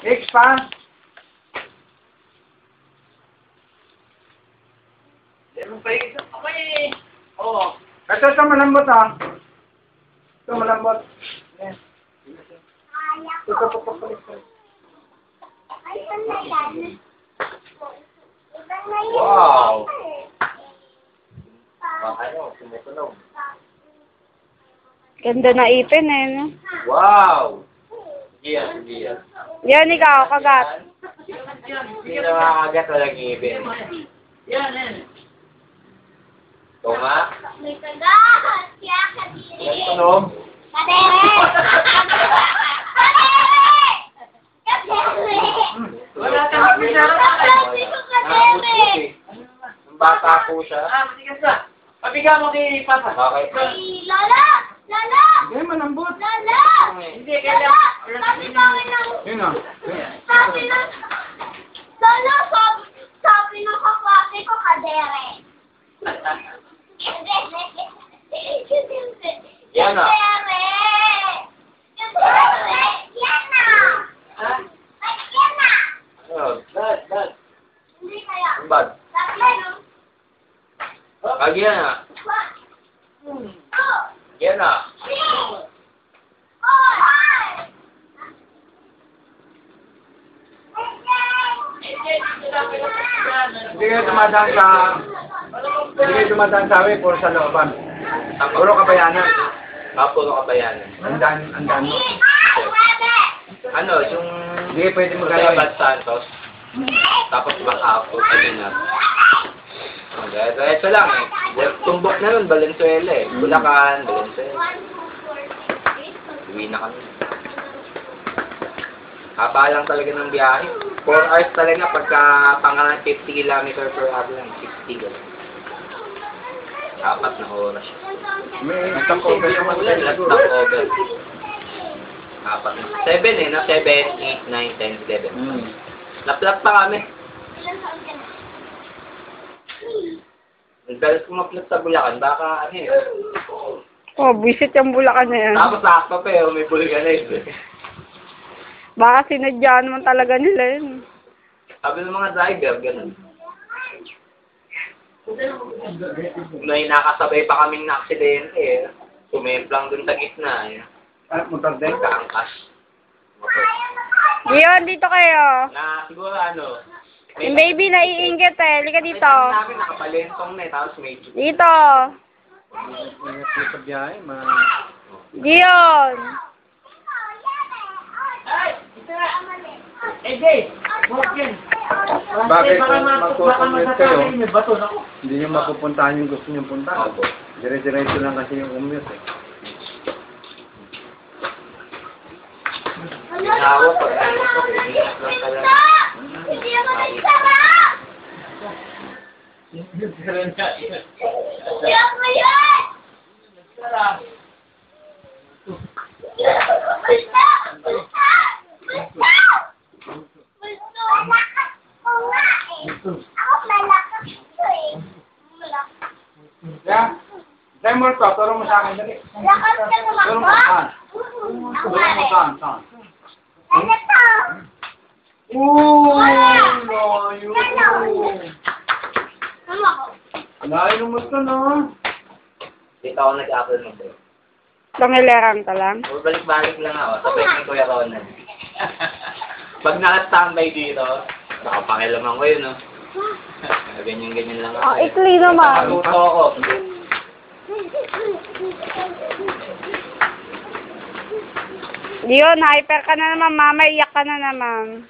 X pa. Meron pa yung isa. Okay. Oo. Ito malambot ha. Ito malambot. Yes. Ito papapalit ko. Wow. Ano, sumutunog. Ganda na ipin eh, no? Wow. Gian, gian. Yan, ikaw, kagat. Hindi na makakagat, walang ibin. Yan, yan. Ito nga. May kagat! Kaya kadiri! Tunog. Kadiri! Kadiri! Kadiri! Wala kang pinara. Kadiri ko kadiri! Ang bata po siya. Matigas na. Pabiga mo kay Papa. Okay. Ay, Lola! Lola! Hindi, malambot. Lola! Hindi, Lola! Sabi namin ng... Yun o. Sabi ng... Lola, sabi ng kaklase ko kadiri. Yan na. Yan na! Ay, yan na! Ano? Bad. Hindi kaya. Ang bad. Sabi ano? Pag yan na. Yan na. Hindi kayo dumadaan sa... Hindi kayo dumadaan sa awi, puro sa looban. Puro kabayanan. Puro kabayanan. Andan mo. Ano, yung... Hindi pwede Kaya magalaw. Bad Santos. Tapos Bakapo. Ano na. Ito lang eh. Tumbok na nun, Valenzuela eh. Bulacan, Valenzuela. Uwi na kami. Haba lang talaga ng biyahe. 4 hours talaga pagka pangalan 50 km per hour lang. 60 gano'n. 4 na oras. May stopover yung Ulan, last stopover. 4 na. 7 eh, na 7, 8, 9, 10, 11. Laplap pa kami. Dahil kumaplat sa Bulacan, baka ano eh. Oh, visit yung Bulacan na yan. Tapos sakto pa eh, may vulcanize eh. Baka sinadya naman talaga nila yun. Sabi ng mga driver, gano'n. May nakasabay pa kaming na aksidente eh. Tumemplang dun sa gitna eh. motor din. Kaangkas. Diyon, dito kayo. Na siguro ano. Yung baby naiinggit eh. Lika dito. Namin nakapalentong na eh. Tapos may... Dito. Ingat kayo sa biyahe, Diyon. Jay! Huwag yan. Bakit Baka kung magkukulit kayo, may bato na ko. hindi nyo mapupuntahan yung gusto nyo puntahan. Opo. Dire-diretso lang kasi yung commute eh. Ginawa pag ano ko eh. Ingat lang talaga. Hindi ako nagsara! Hindi ako yun! Basta! Basta! Basta! Malakas ko nga eh. Ako malakas ko eh. Yeah? Try mo ito, turo mo sa akin, dali. Lakas ka naman Turo ko? mo saan? Ako Turo mo saan, saan? Ano to? Ooh, layo. Ano ako? Layo mo ito, no? Dito ako nag-apple mo bro. Pangilerang ka lang. Balik-balik lang ako. Sabay ni Kuya Ronan. Pag naka-standby dito, nakapakilaman ko yun, no? Ganyan-ganyan lang ako. Ah, ikli naman. Nakatuto ako. Diyon, hyper ka na naman, mama. Iyak ka na naman.